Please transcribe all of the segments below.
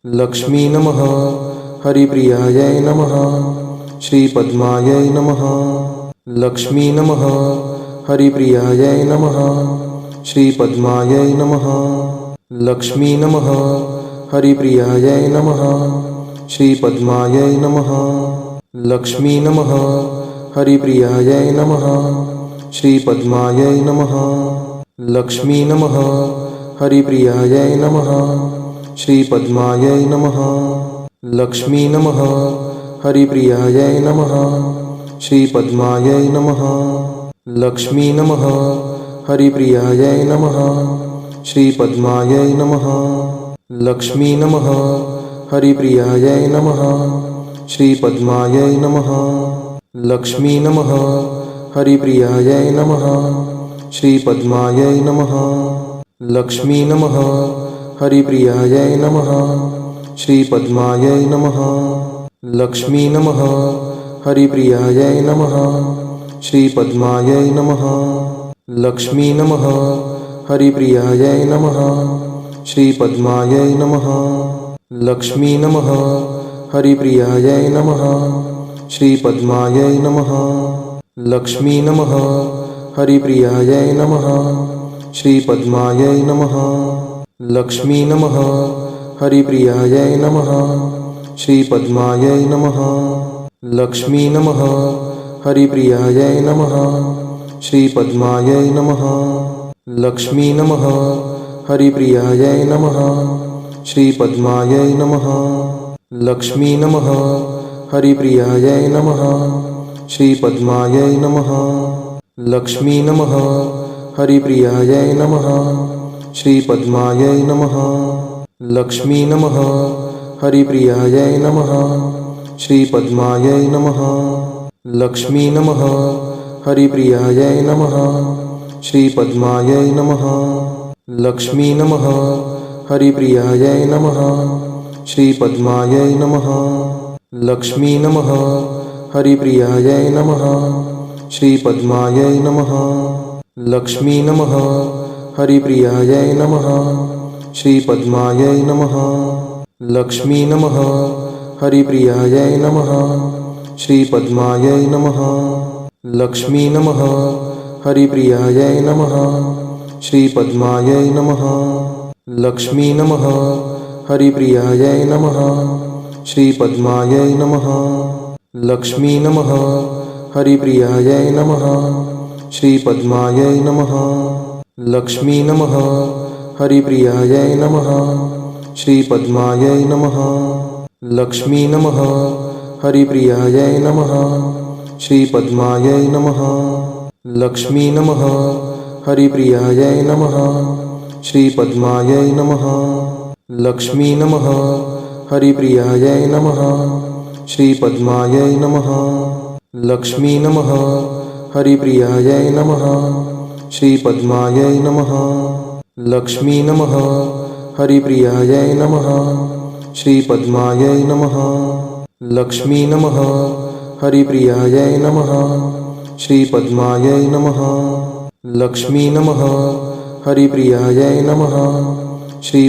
लक्ष्मी नमः। हरिप्रियायै नमः। श्रीपद्मायै नमः। लक्ष्मी नमः। हरिप्रियायै नमः। श्रीपद्मायै नमः। लक्ष्मी नमः। हरिप्रियायै नमः। श्रीपद्मायै नमः। लक्ष्मी नमः। हरिप्रियायै नमः। श्रीपद्मायै नमः। लक्ष्मी नमः। हरिप्रियायै नमः। श्रीपद्मायै नमः। लक्ष्मी नमः। हरिप्रियायै नमः। श्रीपद्मायै नमः। लक्ष्मी नमः। हरिप्रियायै नमः। श्रीपद्मायै नमः। लक्ष्मी नमः। हरिप्रियायै नमः। श्रीपद्मायै नमः। लक्ष्मी नमः। हरिप्रियायै नमः। श्रीपद्मायै नमः। लक्ष्मी नमः। हरिप्रियायै नमः। श्रीपद्मायै नमः। लक्ष्मी नमः। हरिप्रियायै नमः। श्रीपद्मायै नमः। लक्ष्मी नमः। हरिप्रियायै नमः। श्रीपद्मायै नमः। लक्ष्मी नमः। हरिप्रियायै नमः। श्रीपद्मायै नमः। लक्ष्मी नमः। हरिप्रियायै नमः। श्रीपद्मायै नमः। लक्ष्मी नमः। हरिप्रियायै नमः। श्रीपद्मायै नमः। लक्ष्मी नमः। हरिप्रियायै नमः। श्रीपद्मायै नमः। लक्ष्मी नमः। हरिप्रियायै नमः। श्रीपद्मायै नमः। लक्ष्मी नमः। हरिप्रियायै नमः। श्रीपद्मायै नमः। लक्ष्मी नमः। हरिप्रियायै नमः। श्रीपद्मायै नमः। लक्ष्मी नमः। हरिप्रियायै नमः। श्रीपद्मायै नमः। लक्ष्मी नमः। हरिप्रियायै नमः। श्रीपद्मायै नमः। लक्ष्मी नमः। हरिप्रियायै नमः। श्रीपद्मायै नमः। लक्ष्मी नमः। हरिप्रियायै नमः। श्रीपद्मायै नमः। लक्ष्मी नमः। हरिप्रियायै नमः। श्रीपद्मायै नमः। लक्ष्मी नमः। हरिप्रियायै नमः। श्रीपद्मायै नमः। लक्ष्मी नमः। हरिप्रियायै नमः। श्रीपद्मायै नमः। लक्ष्मी नमः। हरिप्रियायै नमः। श्रीपद्मायै नमः। लक्ष्मी नमः। हरिप्रियायै नमः। श्रीपद्मायै नमः। लक्ष्मी नमः। हरिप्रियायै नमः। श्रीपद्मायै नमः। लक्ष्मी नमः। हरिप्रियायै नमः। श्रीपद्मायै नमः। लक्ष्मी नमः। हरिप्रियायै नमः। श्रीपद्मायै नमः। लक्ष्मी नमः। हरिप्रियायै नमः। श्रीपद्मायै नमः। लक्ष्मी नमः। हरिप्रियायै नमः। श्रीपद्मायै नमः। लक्ष्मी नमः। हरिप्रियायै नमः। श्रीपद्मायै नमः। लक्ष्मी नमः। हरिप्रियायै नमः। श्रीपद्मायै नमः। लक्ष्मी नमः। हरिप्रियायै नमः।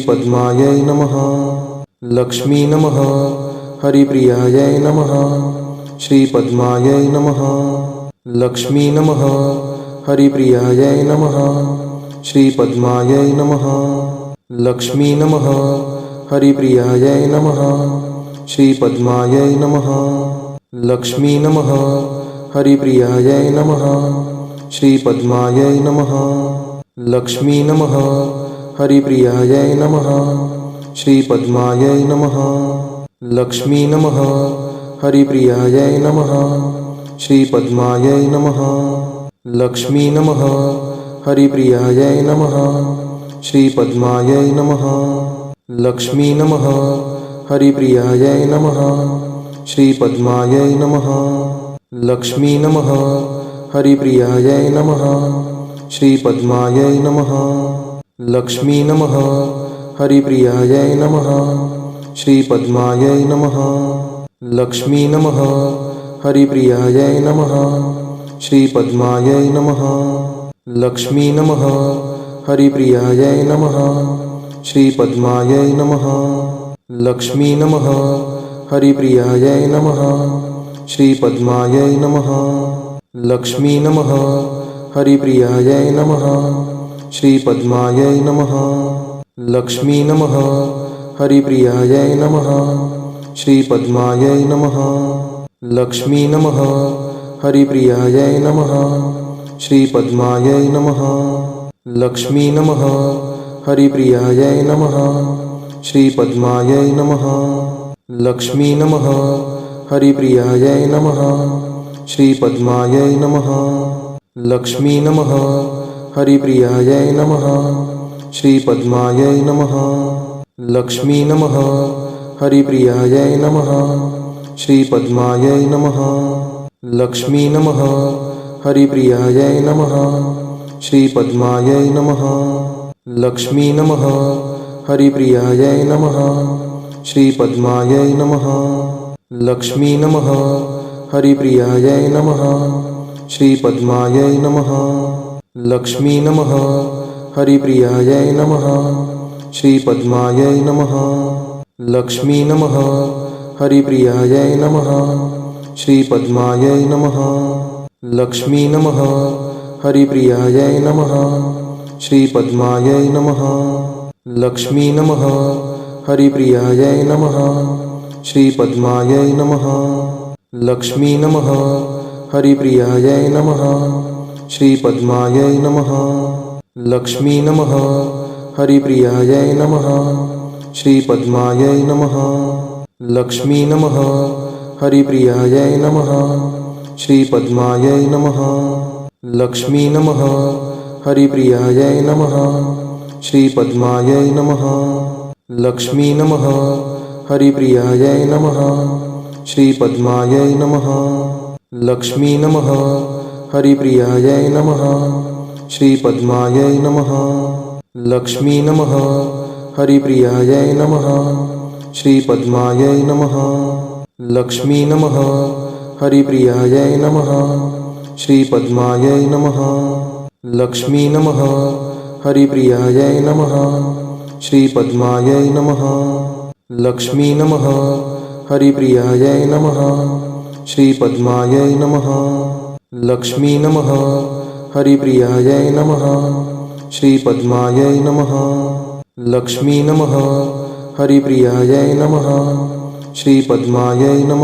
श्रीपद्मायै नमः। लक्ष्मी नमः। हरिप्रियायै नमः। श्रीपद्मायै नमः। लक्ष्मी नमः। हरिप्रियायै नमः। श्रीपद्मायै नमः। लक्ष्मी नमः। हरिप्रियायै नमः। श्रीपद्मायै नमः। लक्ष्मी नमः। हरिप्रियायै नमः। श्रीपद्मायै नमः। लक्ष्मी नमः। हरिप्रियायै नमः। श्रीपद्मायै नमः। लक्ष्मी नमः। हरिप्रियायै नमः। श्रीपद्मायै नमः। लक्ष्मी नमः। हरिप्रियायै नमः। श्रीपद्मायै नमः। लक्ष्मी नमः। हरिप्रियायै नमः। श्रीपद्मायै नमः। लक्ष्मी नमः। हरिप्रियायै नमः। श्रीपद्मायै नमः। लक्ष्मी नमः। हरिप्रियायै नमः। श्रीपद्मायै नमः। लक्ष्मी नमः। हरिप्रियायै नमः। श्रीपद्मायै नमः। लक्ष्मी नमः। हरिप्रियायै नमः। श्रीपद्मायै नमः। लक्ष्मी नमः हरिप्रियायै नमः श्रीपद्मायै नमः लक्ष्मी नमः हरिप्रियायै नमः श्रीपद्मायै नमः लक्ष्मी नमः हरिप्रियायै नमः श्रीपद्मायै नमः लक्ष्मी नमः हरिप्रियायै नमः श्रीपद्मायै नमः लक्ष्मी नमः हरिप्रियायै नमः श्रीपद्मायै नमः लक्ष्मी नमः हरिप्रियायै नमः श्रीपद्मायै नमः लक्ष्मी नमः हरिप्रियायै नमः श्रीपद्मायै नमः लक्ष्मी नमः हरिप्रियायै नमः श्रीपद्मायै नमः लक्ष्मी नमः हरिप्रियायै नमः श्रीपद्मायै नमः लक्ष्मी नमः हरिप्रियायै नमः श्रीपद्मायै नमः लक्ष्मी नमः हरिप्रियायै नमः श्रीपद्मायै नमः लक्ष्मी नमः हरिप्रियायै नमः श्रीपद्मायै नमः लक्ष्मी नमः हरिप्रियायै नमः श्रीपद्मायै नमः लक्ष्मी नमः हरिप्रियायै नमः श्रीपद्मायै नमः लक्ष्मी नमः हरिप्रियायै नमः श्रीपद्मायै नमः लक्ष्मी नमः हरिप्रियायै नमः श्रीपद्मायै नमः लक्ष्मी नमः हरिप्रियायै नमः श्रीपद्मायै नमः लक्ष्मी नमः हरिप्रियायै नमः श्रीपद्मायै नमः लक्ष्मी नमः हरिप्रियायै नमः श्रीपद्मायै नमः लक्ष्मी नमः हरिप्रियायै नमः श्रीपद्मायै नमः लक्ष्मी नमः हरिप्रियायै नमः श्रीपद्मायै नमः लक्ष्मी नमः हरिप्रियायै नमः श्रीपद्मायै नमः लक्ष्मी नमः हरिप्रियायै नमः श्रीपद्मायै नमः लक्ष्मी नमः हरिप्रियायै नमः श्रीपद्मायै नमः लक्ष्मी नमः हरिप्रियायै नमः श्रीपद्मायै नमः लक्ष्मी नमः हरिप्रियायै नमः श्रीपद्मायै नमः लक्ष्मी नमः हरिप्रियायै नमः श्रीपद्मायै नमः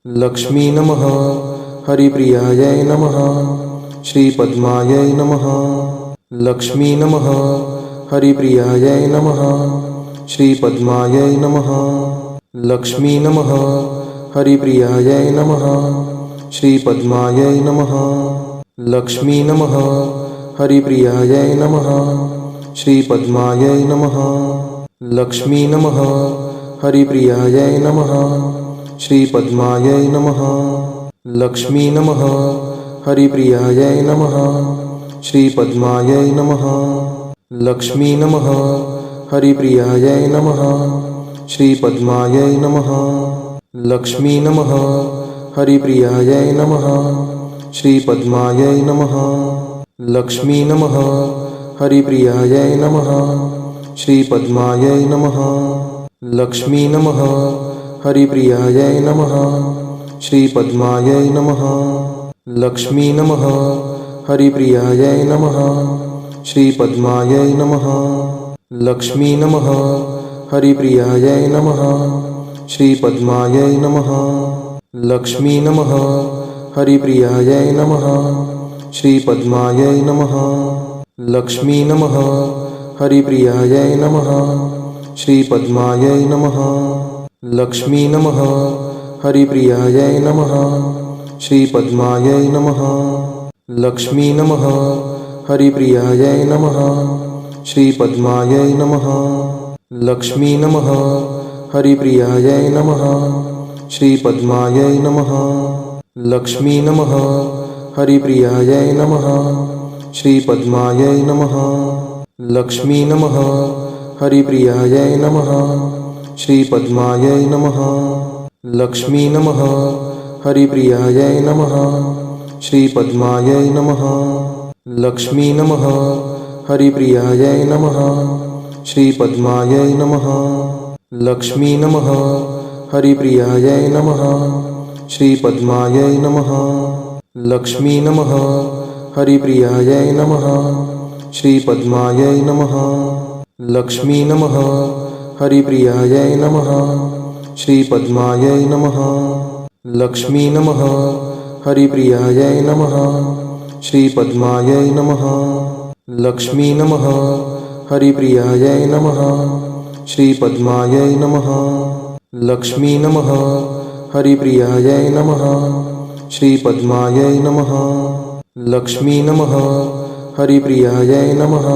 लक्ष्मी नमः हरिप्रियायै नमः श्रीपद्मायै नमः लक्ष्मी नमः हरिप्रियायै नमः श्रीपद्मायै नमः लक्ष्मी नमः हरिप्रियायै नमः श्रीपद्मायै नमः लक्ष्मी नमः हरिप्रियायै नमः श्रीपद्मायै नमः लक्ष्मी नमः हरिप्रियायै नमः श्रीपद्मायै नमः लक्ष्मी नमः हरिप्रियायै नमः श्रीपद्मायै नमः लक्ष्मी नमः हरिप्रियायै नमः श्रीपद्मायै नमः लक्ष्मी नमः हरिप्रियायै नमः श्रीपद्मायै नमः लक्ष्मी नमः हरिप्रियायै नमः श्रीपद्मायै नमः लक्ष्मी नमः हरिप्रियायै नमः श्रीपद्मायै नमः लक्ष्मी नमः हरिप्रियायै नमः श्रीपद्मायै नमः लक्ष्मी नमः हरिप्रियायै नमः श्रीपद्मायै नमः लक्ष्मी नमः हरिप्रियायै नमः श्रीपद्मायै नमः लक्ष्मी नमः हरिप्रियायै नमः श्रीपद्मायै नमः लक्ष्मी नमः हरिप्रियायै नमः श्रीपद्मायै नमः लक्ष्मी नमः हरिप्रियायै नमः श्रीपद्मायै नमः लक्ष्मी नमः हरिप्रियायै नमः श्रीपद्मायै नमः लक्ष्मी नमः हरिप्रियायै नमः श्रीपद्मायै नमः लक्ष्मी नमः हरिप्रियायै नमः श्रीपद्मायै नमः लक्ष्मी नमः हरिप्रियायै नमः श्रीपद्मायै नमः लक्ष्मी नमः हरिप्रियायै नमः श्रीपद्मायै नमः लक्ष्मी नमः हरिप्रियायै नमः श्रीपद्मायै नमः लक्ष्मी नमः हरिप्रियायै नमः श्रीपद्मायै नमः लक्ष्मी नमः हरिप्रियायै नमः श्रीपद्मायै नमः लक्ष्मी नमः हरिप्रियायै नमः श्रीपद्मायै नमः लक्ष्मी नमः हरिप्रियायै नमः श्रीपद्मायै नमः लक्ष्मी नमः हरिप्रियायै नमः श्रीपद्मायै नमः लक्ष्मी नमः हरिप्रियायै नमः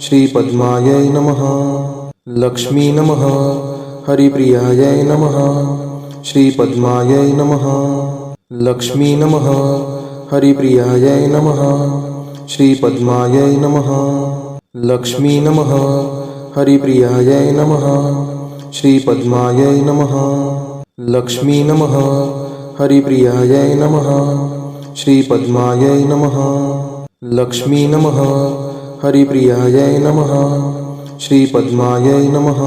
श्रीपद्मायै नमः लक्ष्मी नमः हरिप्रियायै नमः श्रीपद्मायै नमः लक्ष्मी नमः हरिप्रियायै नमः श्रीपद्मायै नमः लक्ष्मी नमः हरिप्रियायै नमः श्रीपद्मायै नमः लक्ष्मी नमः हरिप्रियायै नमः श्रीपद्मायै नमः लक्ष्मी नमः हरिप्रियायै नमः श्रीपद्मायै नमः